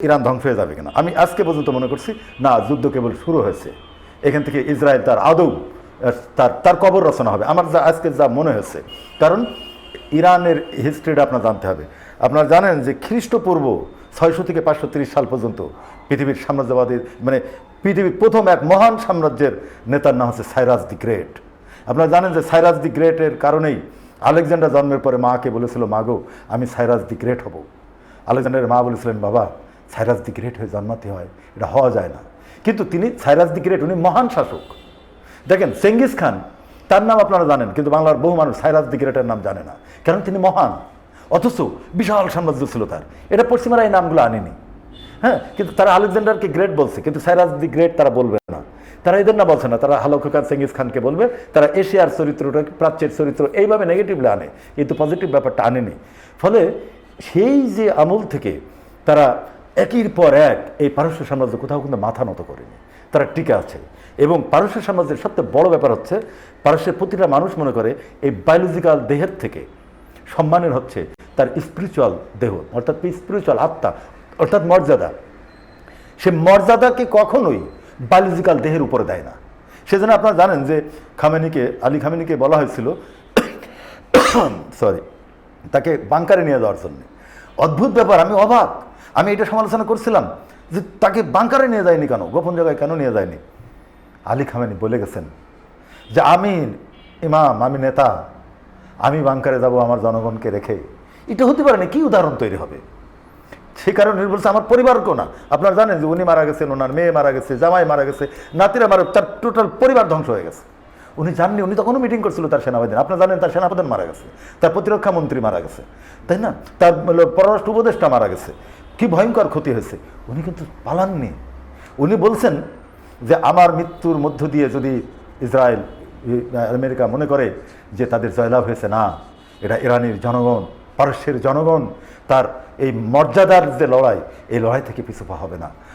Iran ধ্বংস হয়ে যাবে কিনা। আমি আজকে পর্যন্ত মনে করছি না, যুদ্ধ কেবল শুরু হয়েছে, এখান থেকে ইসরায়েল তার আদৌ তার তার কবর রচনা হবে আমার আজকে যা মনে হয়েছে। কারণ ইরানের হিস্ট্রিটা আপনার জানতে হবে। আপনারা জানেন যে খ্রিস্টপূর্ব 600 থেকে 530 সাল পর্যন্ত পৃথিবীর সাম্রাজ্যবাদী মানে পৃথিবীর প্রথম এক মহান সাম্রাজ্যের নেতার নাম হচ্ছে সাইরাস দি গ্রেট। আপনারা জানেন যে সাইরাস দি গ্রেটের কারণেই আলেকজান্ডার জন্মের পরে মাকে বলেছিল, মা গো আমি সাইরাস দি গ্রেট হব। আলেকজান্ডারের মা বলেছিলেন, বাবা সাইরাস দি গ্রেট হয়ে জন্মাতে হয়, এটা হওয়া যায় না। কিন্তু তিনি সাইরাস দি গ্রেট, উনি মহান শাসক। দেখেন চেঙ্গিস খান, তার নাম আপনারা জানেন, কিন্তু বাংলার বহু মানুষ সাইরাস দি গ্রেটের নাম জানে না, কারণ তিনি মহান, অথচ বিশাল সাম্রাজ্য ছিল তার। এটা পশ্চিমারা এই নামগুলো আনেনি, হ্যাঁ, কিন্তু তারা আলেকজান্ডারকে গ্রেট বলছে, কিন্তু সাইরাস দি গ্রেট তারা বলবে না। তারা এদের না বলছে না, তারা হালককার চেঙ্গিস খানকে বলবে। তারা এশিয়ার চরিত্রটা, প্রাচ্যের চরিত্র এইভাবে নেগেটিভলি আনে, কিন্তু পজিটিভ ব্যাপারটা আনেনি। ফলে সেই যে আমল থেকে তারা একের পর এক এই পারস্য সাম্রাজ্য কোথাও কিন্তু মাথা নত করেনি, তারা টিকে আছে। এবং পারস্য সাম্রাজ্যের সবচেয়ে বড় ব্যাপার হচ্ছে, পারস্যের প্রতিটা মানুষ মনে করে এই বায়োলজিক্যাল দেহের থেকে সম্মানের হচ্ছে তার স্পিরিচুয়াল দেহ, অর্থাৎ স্পিরিচুয়াল আত্মা, অর্থাৎ মর্যাদা। সে মর্যাদাকে কখনোই বায়োলজিক্যাল দেহের উপরে দেয় না। সেজন্য আপনারা জানেন যে আলী খামেনিকে বলা হয়েছিল সরি, তাকে বাংকারে নিয়ে যাওয়ার জন্য। অদ্ভুত ব্যাপার, আমি অবাক। আমি এটা সমালোচনা করছিলাম যে তাকে বাংকারে নিয়ে যায়নি কেন, গোপন জায়গায় কেন নিয়ে যায়নি। আলী খামেনি বলে গেছেন যে আমি ইমাম, আমি নেতা, আমি বাংকারে যাব আমার জনগণকে রেখে। এটা হতে পারে না, কি উদাহরণ তৈরি হবে? সে কারণে বলছে আমার পরিবারকেও না। আপনারা জানেন যে উনি মারা গেছেন, ওনার মেয়ে মারা গেছে, জামাই মারা গেছে, নাতিরা মারা, তার টোটাল পরিবার ধ্বংস হয়ে গেছে। উনি জাননি, উনি তখনও মিটিং করছিল তার সেনাবাহিনী। আপনারা জানেন তার সেনাপ্রধান মারা গেছে, তার প্রতিরক্ষা মন্ত্রী মারা গেছে, তাই না, তার পররাষ্ট্র উপদেষ্টা মারা গেছে। কি ভয়ঙ্কর ক্ষতি হয়েছে। উনি কিন্তু পালাননি। উনি বলছেন যে আমার মৃত্যুর মধ্য দিয়ে যদি ইসরায়েল, আমেরিকা মনে করে যে তাদের জয়লাভ হয়েছে, না, এটা ইরানের জনগণ, পারস্যের জনগণ তার এই মর্যাদার যে লড়াই, এই লড়াই থেকে পিছু পা হবে না।